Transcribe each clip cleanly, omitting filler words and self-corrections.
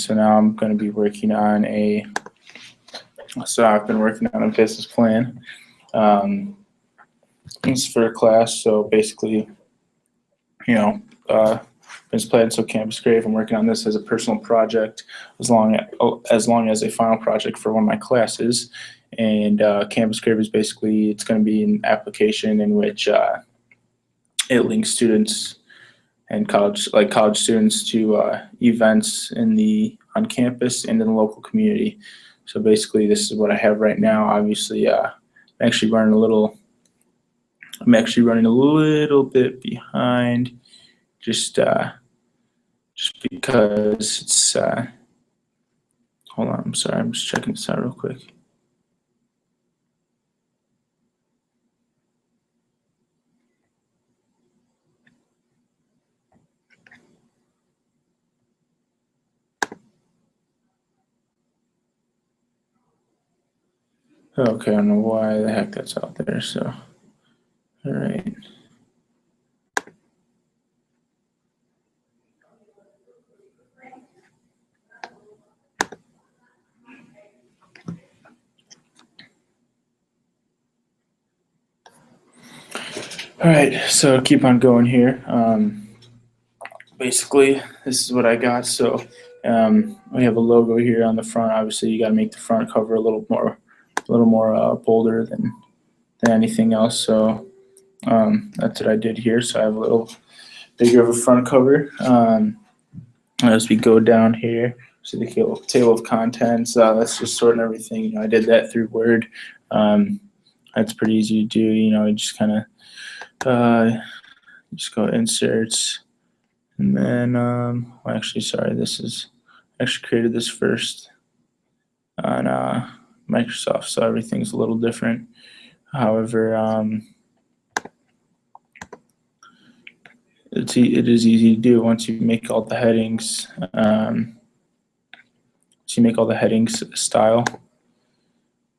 So now I'm going to be working on I've been working on a business plan. It's for a class, so basically, business plan. So Campus Crave, I'm working on this as a personal project, as long as a final project for one of my classes. And Campus Crave is basically, it's going to be an application in which it links students and college students to events on campus and in the local community. So basically, this is what I have right now. Obviously, I'm actually running a little bit behind, just because it's. Hold on, I'm sorry. I'm just checking this out real quick. Okay, I don't know why the heck that's out there. So, all right. All right, so keep on going here. Basically, this is what I got. So we have a logo here on the front. Obviously, you got to make the front cover a little more bolder than anything else. So that's what I did here. So I have a little bigger of a front cover. As we go down here, see the table of contents. That's just sorting everything. I did that through Word. That's pretty easy to do. You just kind of just go inserts, and then I actually created this first on Microsoft, so everything's a little different. However, it is easy to do once you make all the headings. Style,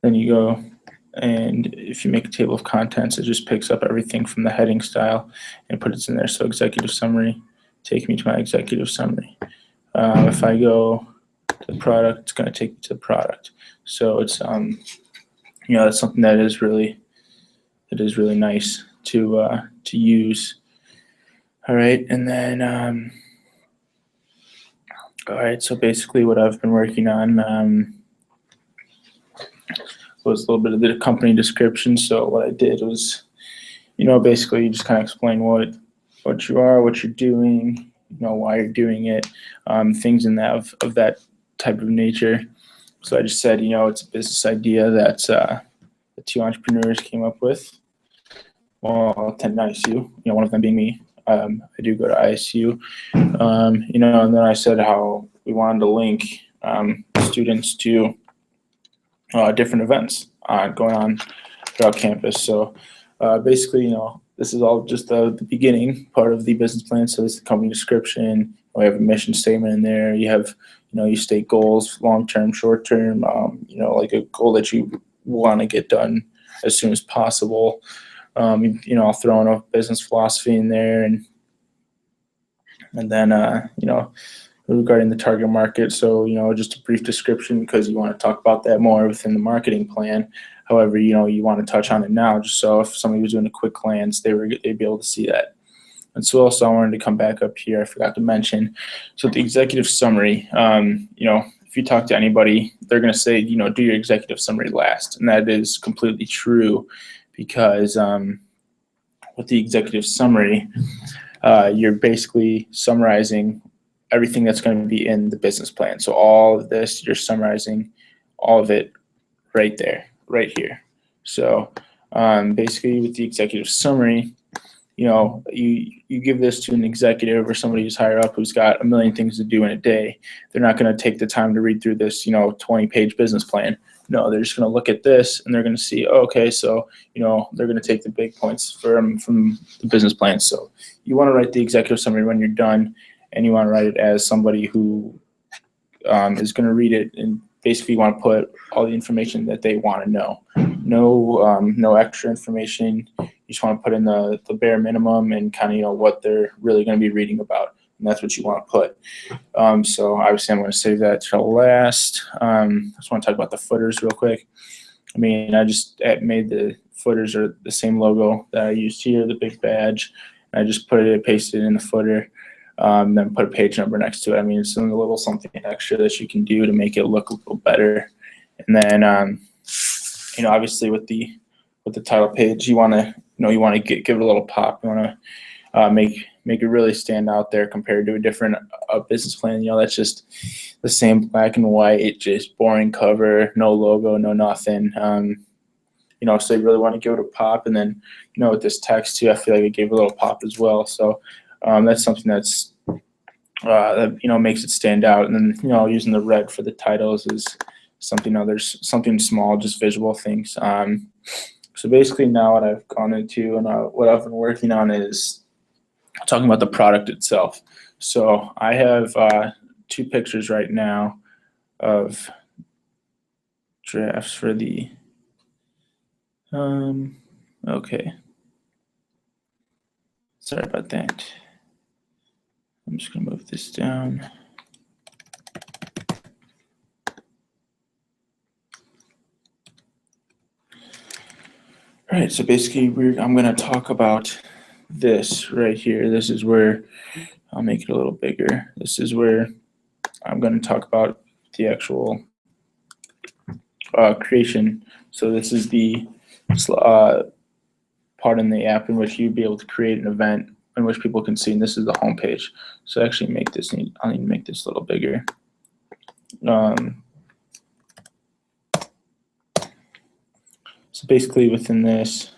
then you go, and if you make a table of contents, it just picks up everything from the heading style and puts it in there. So executive summary, take me to my executive summary. If I go to the product, it's going to take me to the product. So it's that's something that is really nice to use. All right, and then all right. So basically, what I've been working on was a little bit of the company description. So what I did was, basically you just kind of explain what you are, what you're doing, why you're doing it, things in that of that type of nature. So I just said, it's a business idea that the two entrepreneurs came up with. Well, attend ISU, one of them being me. I do go to ISU, and then I said how we wanted to link students to different events going on throughout campus. So basically, this is all just the beginning part of the business plan. So this is the company description. We have a mission statement in there. You have, you state goals, long-term, short-term, like a goal that you want to get done as soon as possible. I'll throw in a business philosophy in there, and then, regarding the target market. So, just a brief description because you want to talk about that more within the marketing plan. However, you want to touch on it now just so if somebody was doing a quick glance, they'd be able to see that. And so also I wanted to come back up here. I forgot to mention. So the executive summary, if you talk to anybody, they're going to say, do your executive summary last. And that is completely true because with the executive summary, you're basically summarizing everything that's going to be in the business plan. So all of this, you're summarizing all of it right there, right here. So basically with the executive summary, you give this to an executive or somebody who's higher up who's got a million things to do in a day. They're not going to take the time to read through this, 20-page business plan. No, they're just going to look at this and they're going to see, okay, so, they're going to take the big points from the business plan. So you want to write the executive summary when you're done, and you want to write it as somebody who is going to read it, and basically you want to put all the information that they want to know. No extra information. You just want to put in the bare minimum and kind of what they're really going to be reading about. and that's what you want to put. So obviously I'm going to save that till last. I just want to talk about the footers real quick. I mean, I just made the footers are the same logo that I used here, the big badge. And I just pasted it in the footer, then put a page number next to it. I mean, it's a little something extra that you can do to make it look a little better. And then, obviously with the title page, you want to, give it a little pop. You want to make it really stand out there compared to a different business plan. That's just the same black and white, just boring cover, no logo, no nothing. So you really want to give it a pop. And then, with this text too, I feel like it gave a little pop as well. So that's something that's that makes it stand out. And then using the red for the titles is something. There's something small, just visual things. So basically now what I've gone into and what I've been working on is talking about the product itself. So I have 2 pictures right now of drafts for the okay. Sorry about that. I'm just gonna move this down. All right, so basically I'm gonna talk about this right here. This is where I'll make it a little bigger. This is where I'm gonna talk about the actual creation. So this is the part in the app in which you'd be able to create an event in which people can see, and this is the home page. So actually I'll need to make this a little bigger. So basically within this,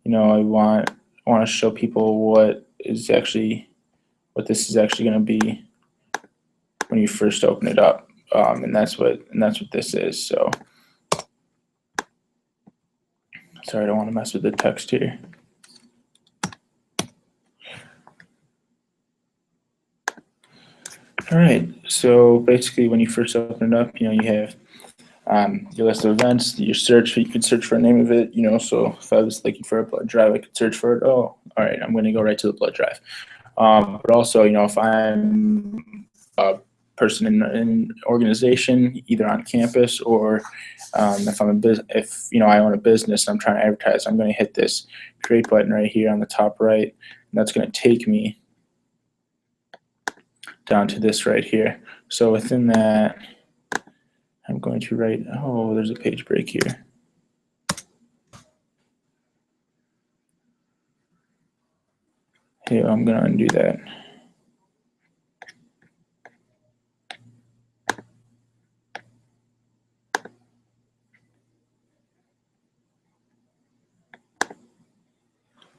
I want to show people what this is actually going to be when you first open it up, and that's what this is. So sorry, I don't want to mess with the text here. All right, so basically when you first open it up, you have your list of events, your search. You could search for a name of it, so if I was looking for a blood drive, I could search for it. Oh, all right, I'm going to go right to the blood drive. But also, if I'm a person in an organization, either on campus or if I own a business and I'm trying to advertise, I'm going to hit this create button right here on the top right, and that's going to take me down to this right here. So within that, I'm going to write, oh, there's a page break here. Hey, I'm going to undo that.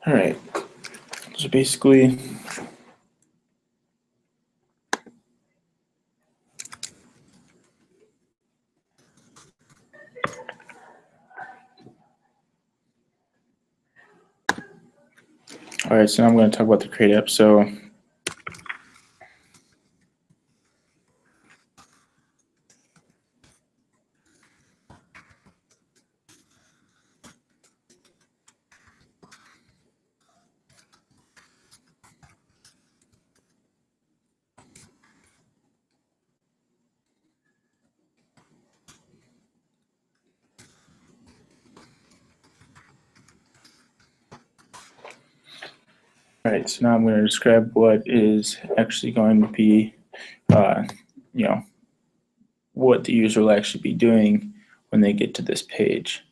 All right, so basically, all right, so now I'm going to talk about the create app. So all right, so now I'm going to describe what is actually going to be, what the user will actually be doing when they get to this page.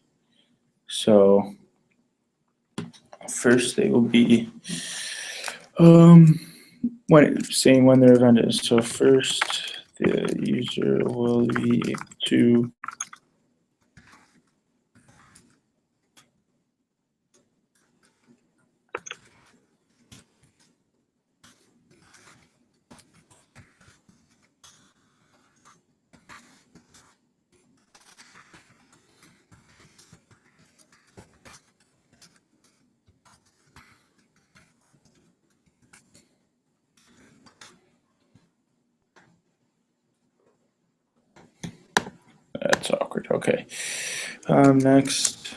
So first they will be saying when their event is. So first the user will be able to that's awkward. Okay. Next.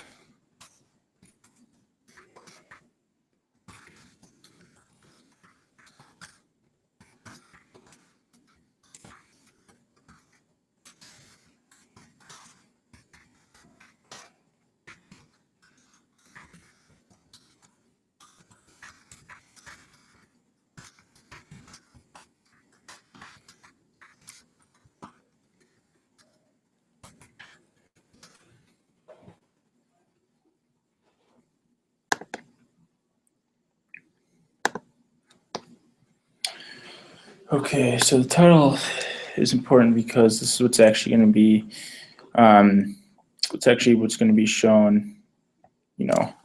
Okay, so the title is important because this is what's actually going to be, what's going to be shown,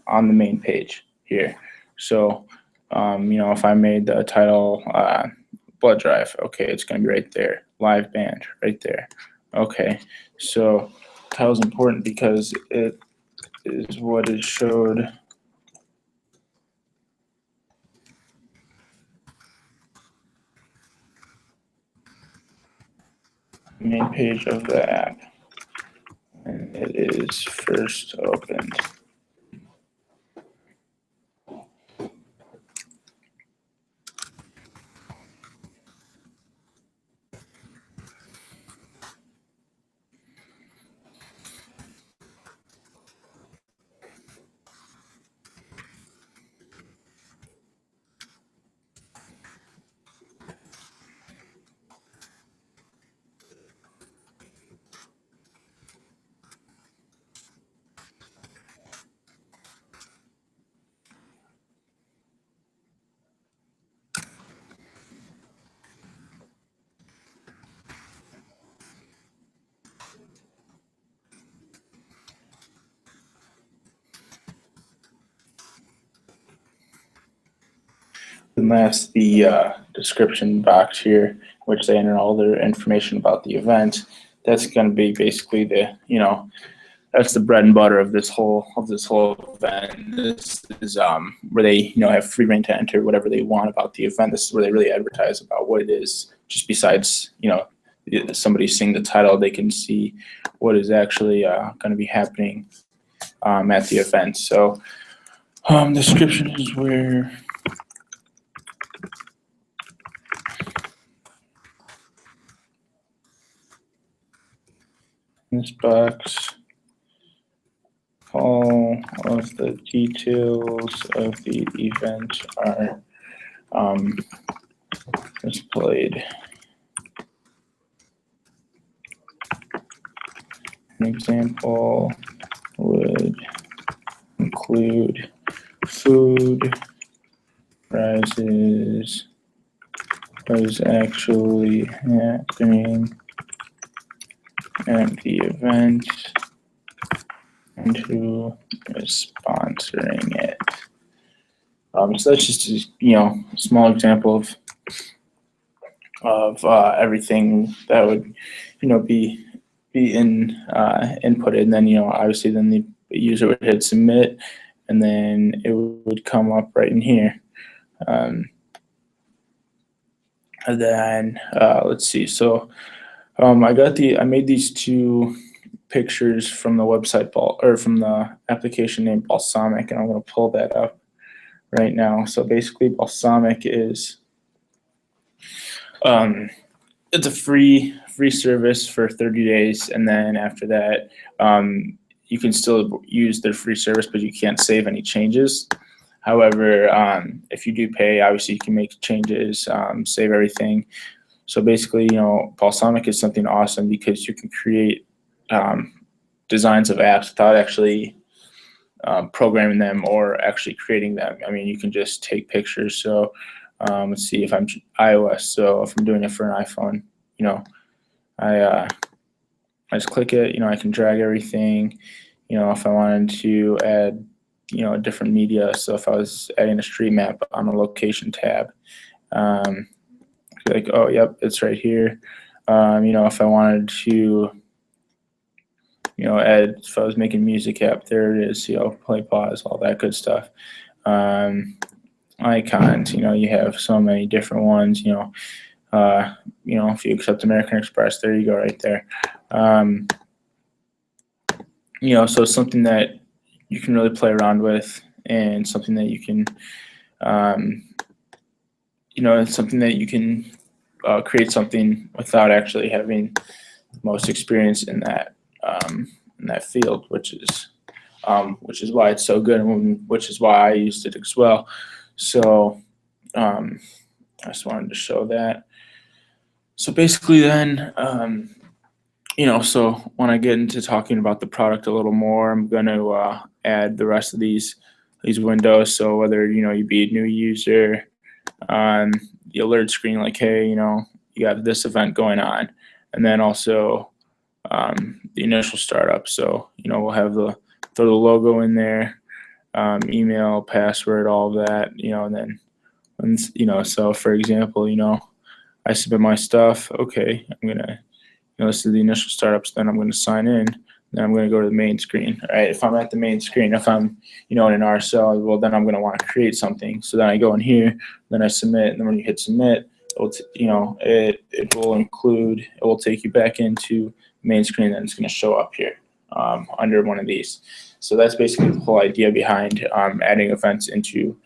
on the main page here. So, if I made the title blood drive, okay, it's going to be right there. Live band, right there. Okay, so title is important because it is what is showed main page of the app, and it is first opened. And last, the description box here, which they enter all their information about the event. That's going to be basically that's the bread and butter of this whole event. This is where they have free reign to enter whatever they want about the event. This is where they really advertise about what it is. Just besides somebody seeing the title, they can see what is actually going to be happening at the event. So description is where this box all of the details of the event are displayed. An example would include food, prizes, what is actually happening at the event, and who is sponsoring it. So that's just a small example of everything that would be inputted, and then obviously then the user would hit submit, and then it would come up right in here. And then let's see. So I made these two pictures from the website from the application named Balsamiq, and I'm going to pull that up right now. So basically, Balsamiq is it's a free service for 30 days, and then after that, you can still use their free service, but you can't save any changes. However, if you do pay, obviously you can make changes, save everything. So basically, Balsamiq is something awesome because you can create designs of apps without actually programming them or actually creating them. I mean, you can just take pictures. So let's see, if I'm iOS, so if I'm doing it for an iPhone, I just click it. I can drag everything. If I wanted to add different media, so if I was adding a street map on the location tab, like, oh yep, it's right here. If I wanted to add, if I was making music app, there it is, play, pause, all that good stuff. Icons, you have so many different ones, if you accept American Express, there you go right there. So something that you can really play around with, and something that you can, it's something that you can create something without actually having the most experience in that field, which is why it's so good, and which is why I used it as well. So I just wanted to show that. So basically then, so when I get into talking about the product a little more, I'm going to add the rest of these windows. So whether, you be a new user, the alert screen, like, hey, you have this event going on, and then also the initial startup. So we'll have throw the logo in there, email, password, all of that, and then so for example, I submit my stuff. Okay, I'm gonna, this is the initial startups. Then I'm gonna sign in. Then I'm gonna go to the main screen. All right, if I'm at the main screen, if I'm, in an RSL, well, then I'm gonna want to create something. So then I go in here, then I submit, and then when you hit submit, it will include, it will take you back into the main screen, and it's gonna show up here under one of these. So that's basically the whole idea behind adding events into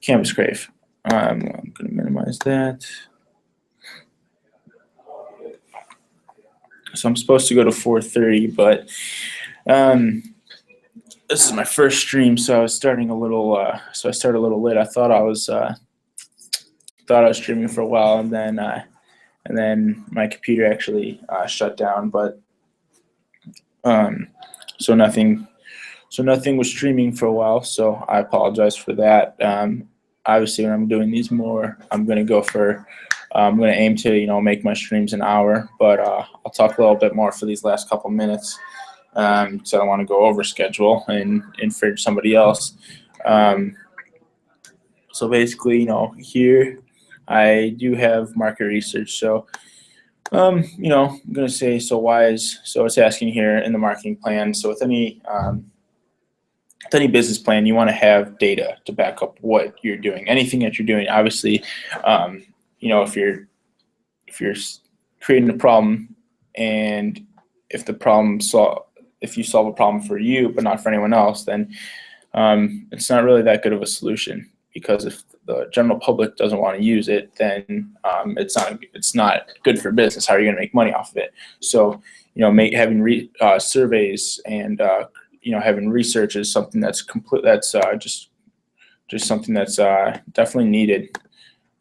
Campus Crave. I'm going to minimize that. So I'm supposed to go to 4:30, but this is my first stream, so I was starting a little. So I started a little late. I thought I was streaming for a while, and then my computer actually shut down. But so nothing was streaming for a while. So I apologize for that. Obviously, when I'm doing these more, I'm going to go for. I'm going to aim to make my streams an hour, but I'll talk a little bit more for these last couple minutes. So I don't want to go over schedule and infringe somebody else. So basically, here I do have market research. So, I'm going to say, so it's asking here in the marketing plan. So with any business plan, you want to have data to back up what you're doing, anything that you're doing. Obviously, if you're creating a problem, and if you solve a problem for you but not for anyone else, then it's not really that good of a solution, because if the general public doesn't want to use it, then it's not good for business. How are you going to make money off of it? So having surveys and having research is something that's just something that's definitely needed.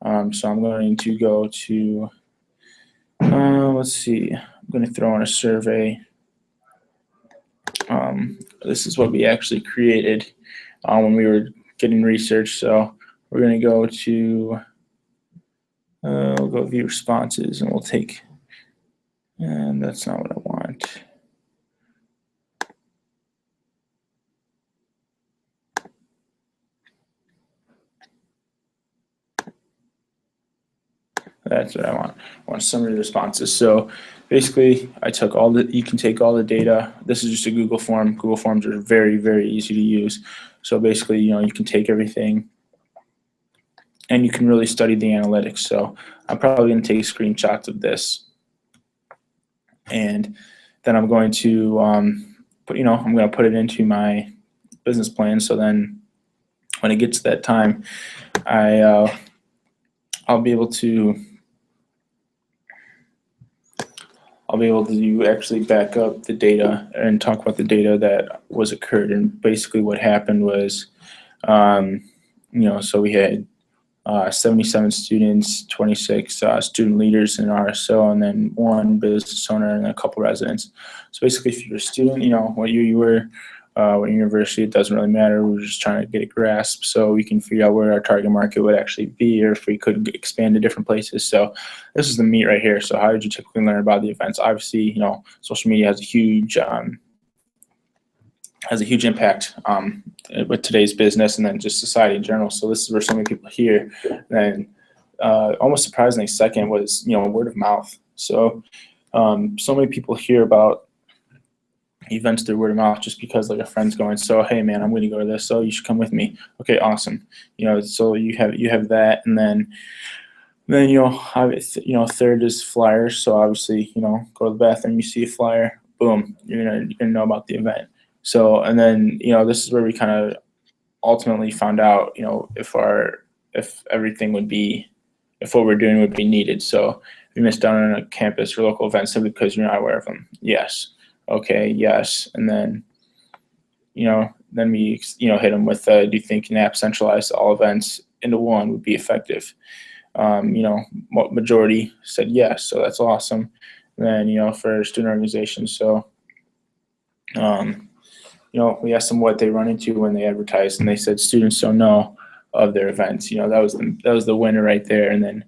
So I'm going to go to let's see. I'm going to throw in a survey. This is what we actually created when we were getting research. So we're going to go to we'll go view responses, and we'll take, and that's not what I want. That's what I want. I want summary responses. So basically, you can take all the data. This is just a Google form. Google Forms are very, very easy to use. So basically, you can take everything, and you can really study the analytics. So I'm probably going to take screenshots of this, and then I'm going to I'm going to put it into my business plan. So then when it gets to that time, I'll be able to actually back up the data and talk about the data that was occurred. And basically what happened was, so we had 77 students, 26 student leaders in RSO, and then one business owner and a couple residents. So basically, if you're a student, what year you were, what university, it doesn't really matter. We're just trying to get a grasp so we can figure out where our target market would actually be, or if we could expand to different places. So this is the meat right here. So how did you typically learn about the events? Obviously, social media has a huge impact with today's business and then just society in general. So this is where so many people hear. And almost surprisingly, second was word of mouth. So so many people hear about events through word of mouth just because like a friend's going, so hey man, I'm going to go to this, so you should come with me. Okay, awesome. So you have that, and then third is flyers. So obviously go to the bathroom, you see a flyer, boom, you're gonna know about the event. So and then this is where we kind of ultimately found out if what we're doing would be needed. So if you missed out on a campus or local event simply because you're not aware of them, yes. Okay, yes. And then then we hit them with do you think an app centralized all events into one would be effective? Majority said yes, so that's awesome. And then for student organizations, so we asked them what they run into when they advertise, and they said students don't know of their events. That was the winner right there. And then,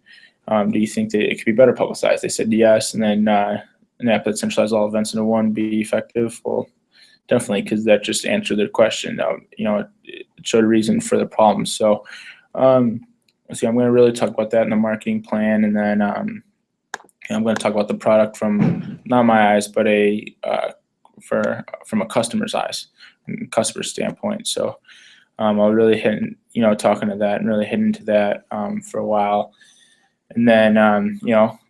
do you think that it could be better publicized? They said yes. And then an app that centralizes all events into one be effective? Well, definitely, because that just answered their question. It showed a reason for the problem. So, let's see, I'm going to really talk about that in the marketing plan, and then I'm going to talk about the product from not my eyes, but from a customer's eyes, customer standpoint. So, I'll really hit, talking to that and really hit into that for a while. And then,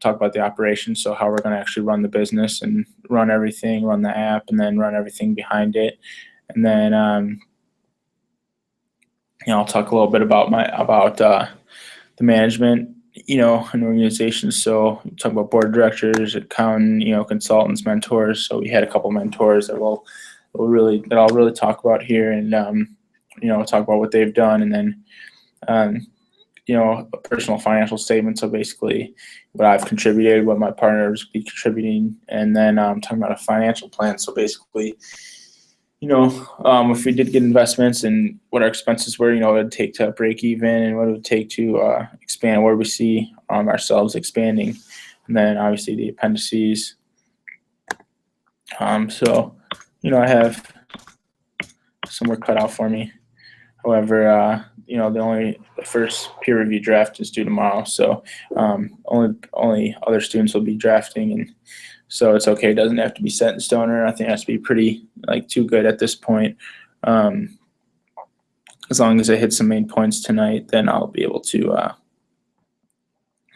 talk about the operation. So how we're going to actually run the business and run everything, run the app, and then run everything behind it. And then, I'll talk a little bit about the management, and organization. So talk about board of directors, accountant, consultants, mentors. So we had a couple mentors that I'll really talk about here, and talk about what they've done, and then a personal financial statement. So basically what I've contributed, what my partners be contributing, and then talking about a financial plan. So basically, if we did get investments and what our expenses were, what it would take to break even and what it would take to expand, where we see ourselves expanding. And then obviously the appendices. So, I have some work cut out for me. However, the first peer review draft is due tomorrow, so only other students will be drafting, and so it's okay. It doesn't have to be set in stone, or I think it has to be pretty too good at this point. As long as I hit some main points tonight, then I'll be able to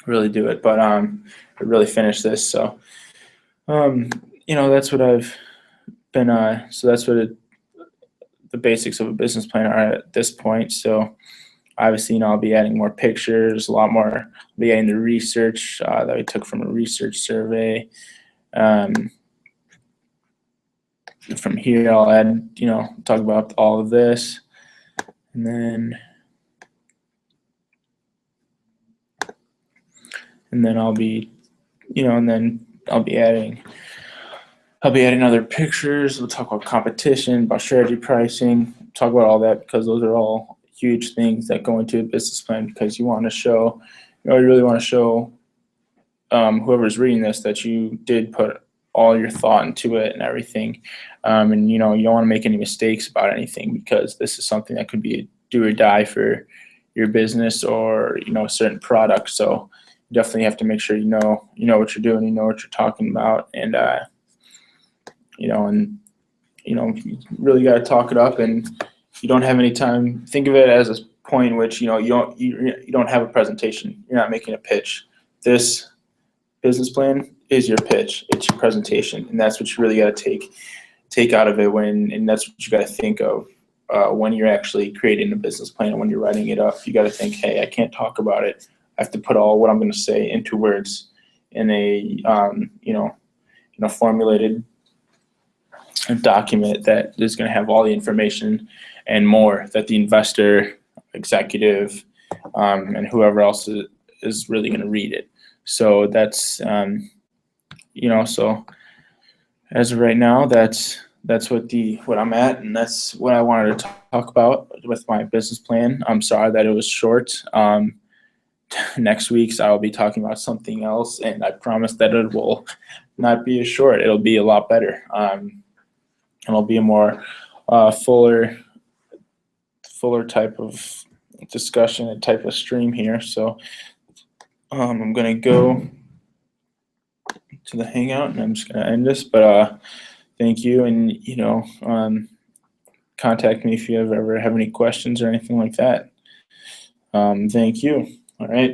really do it. But I really finish this, so that's what I've been. So that's what the basics of a business plan are at this point. So obviously, I'll be adding more pictures, a lot more. I'll be adding the research that we took from a research survey. From here, I'll add, talk about all of this, and then I'll be, I'll be adding other pictures. We'll talk about competition, about strategy pricing, talk about all that, because those are all huge things that go into a business plan, because you want to show, you really want to show whoever's reading this that you did put all your thought into it and everything. And you don't want to make any mistakes about anything, because this is something that could be a do or die for your business or, a certain product. So you definitely have to make sure you know what you're doing, you know what you're talking about, and you really got to talk it up. And if you don't have any time, think of it as a point in which, you don't have a presentation. You're not making a pitch. This business plan is your pitch. It's your presentation. And that's what you really got to take out of it and that's what you got to think of when you're actually creating a business plan and when you're writing it up. You got to think, hey, I can't talk about it. I have to put all what I'm going to say into words in a, formulated document that is going to have all the information and more that the investor, executive, and whoever else is really going to read it. So that's, so as of right now, that's what I'm at, and that's what I wanted to talk about with my business plan. I'm sorry that it was short. Next week's I'll be talking about something else, and I promise that it will not be as short. It'll be a lot better. It'll be a more fuller type of discussion and type of stream here. So I'm gonna go to the Hangout, and I'm just gonna end this. But thank you, and contact me if you ever have any questions or anything like that. Thank you. All right.